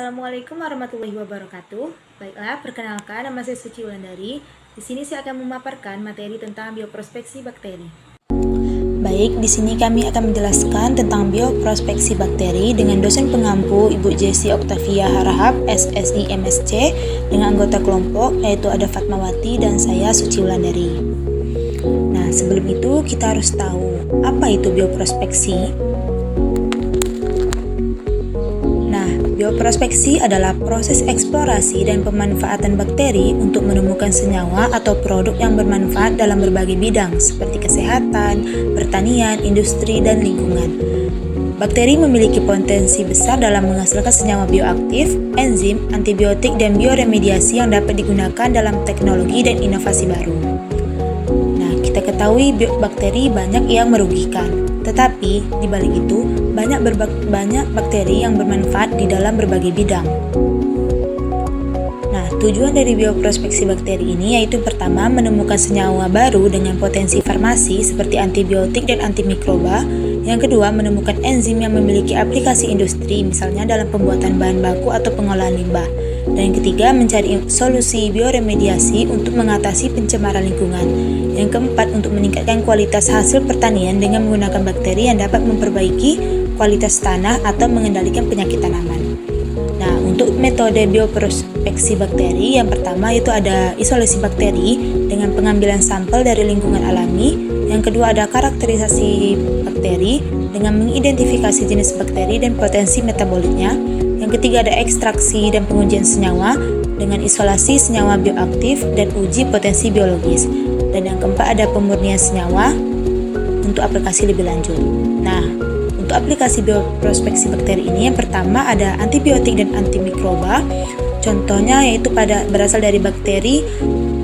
Assalamualaikum warahmatullahi wabarakatuh. Baiklah, perkenalkan, nama saya Suci Wulandari. Di sini saya akan memaparkan materi tentang bioprospeksi bakteri. Baik, di sini kami akan menjelaskan tentang bioprospeksi bakteri dengan dosen pengampu Ibu Jessi Oktavia Harahap, SSI MSc, dengan anggota kelompok yaitu ada Fatmawati dan saya Suci Wulandari. Nah, sebelum itu kita harus tahu apa itu bioprospeksi. Bioprospeksi adalah proses eksplorasi dan pemanfaatan bakteri untuk menemukan senyawa atau produk yang bermanfaat dalam berbagai bidang seperti kesehatan, pertanian, industri, dan lingkungan. Bakteri memiliki potensi besar dalam menghasilkan senyawa bioaktif, enzim, antibiotik, dan bioremediasi yang dapat digunakan dalam teknologi dan inovasi baru. Nah, kita ketahui bakteri banyak yang merugikan. Tetapi, di balik itu, banyak bakteri yang bermanfaat di dalam berbagai bidang. Nah, tujuan dari bioprospeksi bakteri ini yaitu pertama, menemukan senyawa baru dengan potensi farmasi seperti antibiotik dan antimikroba. Yang kedua, menemukan enzim yang memiliki aplikasi industri, misalnya dalam pembuatan bahan baku atau pengolahan limbah. Dan yang ketiga, mencari solusi bioremediasi untuk mengatasi pencemaran lingkungan. Yang keempat, untuk meningkatkan kualitas hasil pertanian dengan menggunakan bakteri yang dapat memperbaiki kualitas tanah atau mengendalikan penyakit tanaman. Nah, untuk metode bioprospeksi bakteri, yang pertama itu ada isolasi bakteri dengan pengambilan sampel dari lingkungan alami. Yang kedua ada karakterisasi bakteri dengan mengidentifikasi jenis bakteri dan potensi metaboliknya. Yang ketiga ada ekstraksi dan pengujian senyawa dengan isolasi senyawa bioaktif dan uji potensi biologis. Dan yang keempat ada pemurnian senyawa untuk aplikasi lebih lanjut. Nah, untuk aplikasi bioprospeksi bakteri ini yang pertama ada antibiotik dan antimikroba. Contohnya yaitu berasal dari bakteri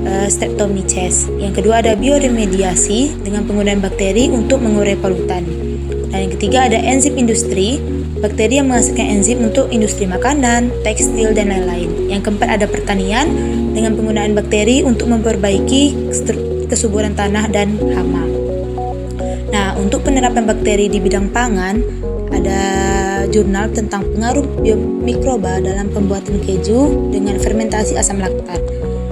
Streptomyces. Yang kedua ada bioremediasi dengan penggunaan bakteri untuk mengurai polutan. Dan yang ketiga ada enzim industri, bakteri yang menghasilkan enzim untuk industri makanan, tekstil, dan lain-lain. Yang keempat ada pertanian dengan penggunaan bakteri untuk memperbaiki kesuburan tanah dan hama. Nah, untuk penerapan bakteri di bidang pangan, ada jurnal tentang pengaruh biomikroba dalam pembuatan keju dengan fermentasi asam laktat.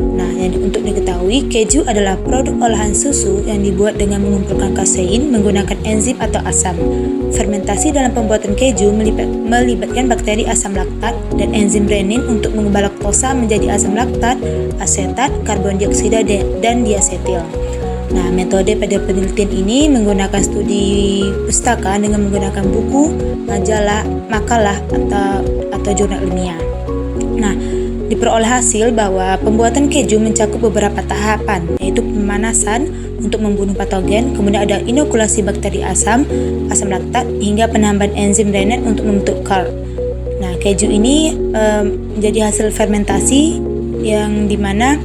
Nah, untuk diketahui, keju adalah produk olahan susu yang dibuat dengan mengumpulkan kasein menggunakan enzim atau asam. Fermentasi dalam pembuatan keju melibatkan bakteri asam laktat dan enzim renin untuk mengubah laktosa menjadi asam laktat, asetat, karbon dioksida, dan diasetil. Nah, metode pada penelitian ini menggunakan studi pustaka dengan menggunakan buku, majalah, makalah, atau jurnal ilmiah. Nah, diperoleh hasil bahwa pembuatan keju mencakup beberapa tahapan, yaitu pemanasan untuk membunuh patogen, kemudian ada inokulasi bakteri asam laktat, hingga penambahan enzim renin untuk membentuk curd. Nah, keju ini menjadi hasil fermentasi yang dimana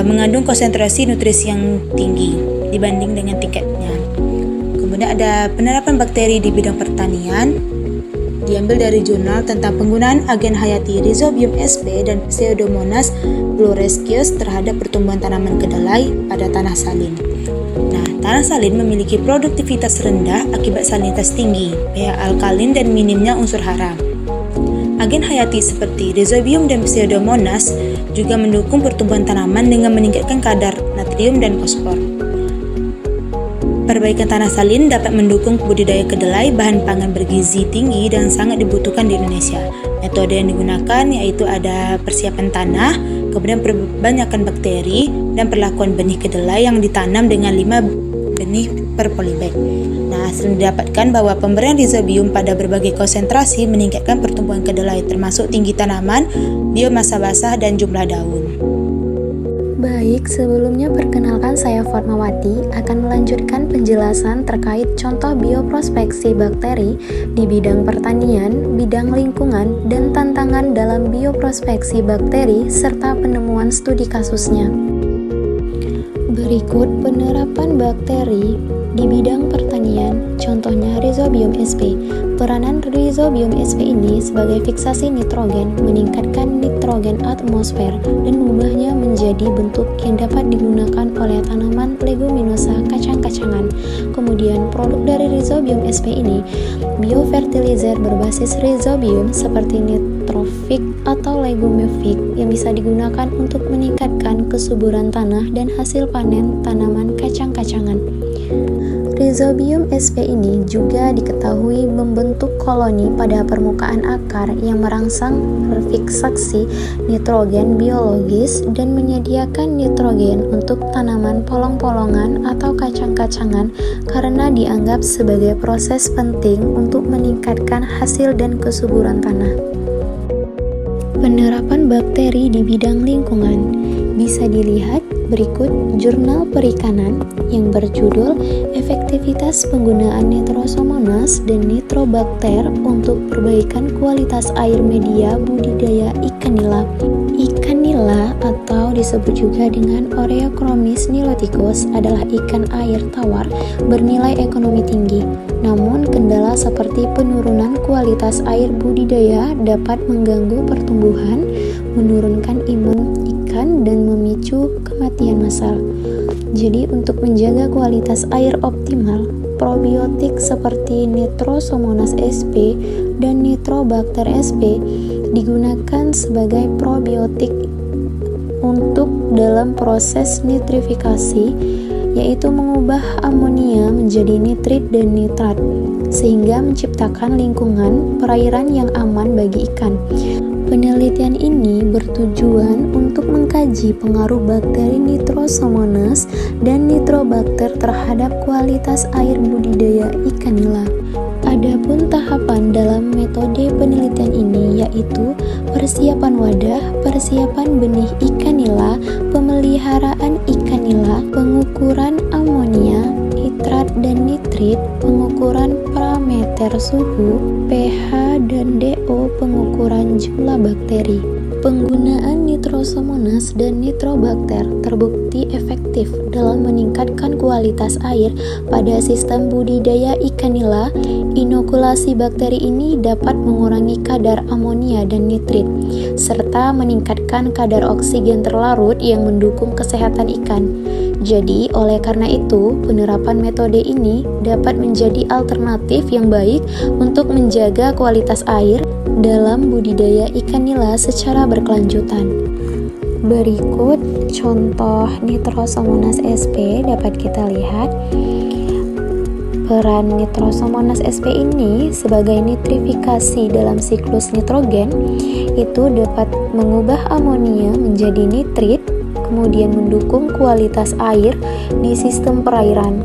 mengandung konsentrasi nutrisi yang tinggi dibanding dengan tiketnya. Kemudian ada penerapan bakteri di bidang pertanian, diambil dari jurnal tentang penggunaan agen hayati Rhizobium sp dan Pseudomonas fluorescens terhadap pertumbuhan tanaman kedelai pada tanah salin. Nah, tanah salin memiliki produktivitas rendah akibat salinitas tinggi, pH alkalin, dan minimnya unsur hara. Agen hayati seperti Rhizobium dan Pseudomonas juga mendukung pertumbuhan tanaman dengan meningkatkan kadar natrium dan fosfor. Perbaikan tanah salin dapat mendukung budidaya kedelai, bahan pangan bergizi tinggi dan sangat dibutuhkan di Indonesia. Metode yang digunakan yaitu ada persiapan tanah, kemudian perbanyakan bakteri, dan perlakuan benih kedelai yang ditanam dengan 5 benih per polybag. Nah, hasil didapatkan bahwa pemberian Rhizobium pada berbagai konsentrasi meningkatkan pertumbuhan kedelai termasuk tinggi tanaman, biomasa basah, dan jumlah daun. Baik, sebelumnya perkenalkan saya Fatmawati akan melanjutkan penjelasan terkait contoh bioprospeksi bakteri di bidang pertanian, bidang lingkungan, dan tantangan dalam bioprospeksi bakteri serta penemuan studi kasusnya. Berikut penerapan bakteri di bidang pertanian, contohnya Rhizobium sp. Peranan Rhizobium sp ini sebagai fiksasi nitrogen meningkatkan nitrogen atmosfer dan mengubahnya menjadi bentuk yang dapat digunakan oleh tanaman leguminosa kacang-kacangan. Kemudian produk dari Rhizobium sp ini biofertilizer berbasis Rhizobium seperti nitrofik atau legumefik yang bisa digunakan untuk meningkatkan kesuburan tanah dan hasil panen tanaman kacang-kacangan. Rhizobium sp ini juga diketahui membentuk koloni pada permukaan akar yang merangsang refiksasi nitrogen biologis dan menyediakan nitrogen untuk tanaman polong-polongan atau kacang-kacangan karena dianggap sebagai proses penting untuk meningkatkan hasil dan kesuburan tanah. Penerapan bakteri di bidang lingkungan bisa dilihat berikut jurnal perikanan yang berjudul Efektivitas Penggunaan Nitrosomonas dan Nitrobakter untuk Perbaikan Kualitas Air Media Budidaya Ikan Nila. Ikan nila atau disebut juga dengan Oreochromis niloticus adalah ikan air tawar bernilai ekonomi tinggi. Namun kendala seperti penurunan kualitas air budidaya dapat mengganggu pertumbuhan, menurunkan imun ikan dan memicu kematian massal. Jadi untuk menjaga kualitas air optimal, probiotik seperti Nitrosomonas sp dan Nitrobacter sp digunakan sebagai probiotik untuk dalam proses nitrifikasi, yaitu mengubah amonia menjadi nitrit dan nitrat sehingga menciptakan lingkungan perairan yang aman bagi ikan. Penelitian ini bertujuan untuk mengkaji pengaruh bakteri Nitrosomonas dan Nitrobacter terhadap kualitas air budidaya ikan nila. Adapun tahapan dalam metode penelitian ini yaitu persiapan wadah, persiapan benih ikan nila, pemeliharaan ikan nila, pengukuran amonia, nitrat dan nitrit, pengukuran parameter suhu, pH dan DO, pengukuran jumlah bakteri. Penggunaan Nitrosomonas dan Nitrobacter terbukti efektif dalam meningkatkan kualitas air pada sistem budidaya ikan nila. Inokulasi bakteri ini dapat mengurangi kadar amonia dan nitrit, serta meningkatkan kadar oksigen terlarut yang mendukung kesehatan ikan. Jadi, oleh karena itu, penerapan metode ini dapat menjadi alternatif yang baik untuk menjaga kualitas air dalam budidaya ikan nila secara berkelanjutan. Berikut contoh Nitrosomonas sp dapat kita lihat. Peran Nitrosomonas sp ini sebagai nitrifikasi dalam siklus nitrogen itu dapat mengubah amonia menjadi nitrit, kemudian mendukung kualitas air di sistem perairan.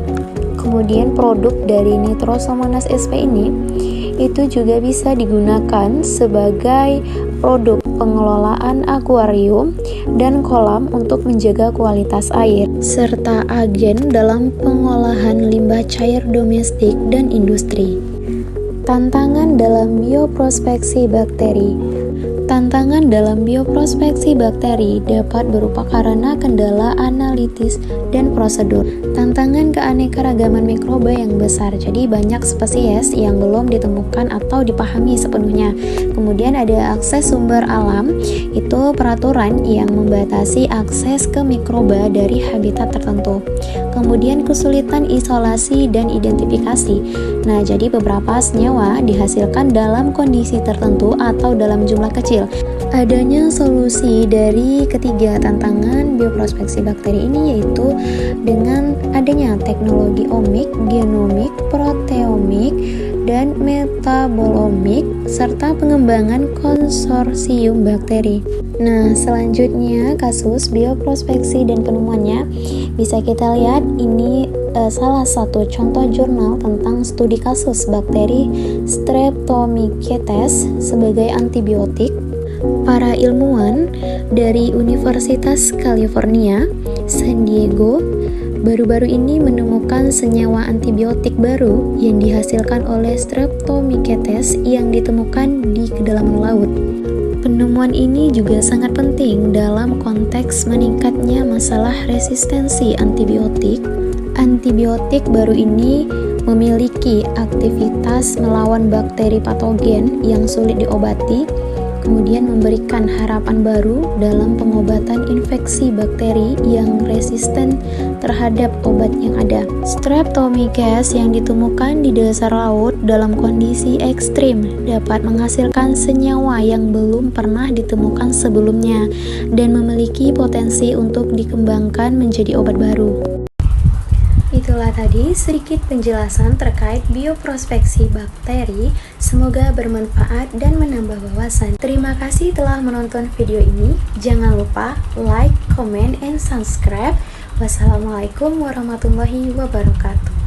Kemudian produk dari Nitrosomonas sp ini itu juga bisa digunakan sebagai produk pengelolaan akuarium dan kolam untuk menjaga kualitas air, serta agen dalam pengolahan limbah cair domestik dan industri. Tantangan dalam bioprospeksi bakteri. Tantangan dalam bioprospeksi bakteri dapat berupa karena kendala analitis dan prosedur. Tantangan keanekaragaman mikroba yang besar, jadi banyak spesies yang belum ditemukan atau dipahami sepenuhnya. Kemudian ada akses sumber alam, itu peraturan yang membatasi akses ke mikroba dari habitat tertentu. Kemudian kesulitan isolasi dan identifikasi. Nah, jadi beberapa senyawa dihasilkan dalam kondisi tertentu atau dalam jumlah kecil. Adanya solusi dari ketiga tantangan bioprospeksi bakteri ini yaitu dengan adanya teknologi omik, genomik, proteomik, dan metabolomik, serta pengembangan konsorsium bakteri. Nah, selanjutnya kasus bioprospeksi dan penemuannya bisa kita lihat ini salah satu contoh jurnal tentang studi kasus bakteri Streptomycetes sebagai antibiotik. Para ilmuwan dari Universitas California, San Diego, baru-baru ini menemukan senyawa antibiotik baru yang dihasilkan oleh Streptomycetes yang ditemukan di kedalaman laut. Penemuan ini juga sangat penting dalam konteks meningkatnya masalah resistensi antibiotik. Antibiotik baru ini memiliki aktivitas melawan bakteri patogen yang sulit diobati. kemudian memberikan harapan baru dalam pengobatan infeksi bakteri yang resisten terhadap obat yang ada. Streptomyces yang ditemukan di dasar laut dalam kondisi ekstrim dapat menghasilkan senyawa yang belum pernah ditemukan sebelumnya dan memiliki potensi untuk dikembangkan menjadi obat baru. Itulah tadi sedikit penjelasan terkait bioprospeksi bakteri. Semoga bermanfaat dan menambah wawasan. Terima kasih telah menonton video ini. Jangan lupa like, comment, and subscribe. Wassalamualaikum warahmatullahi wabarakatuh.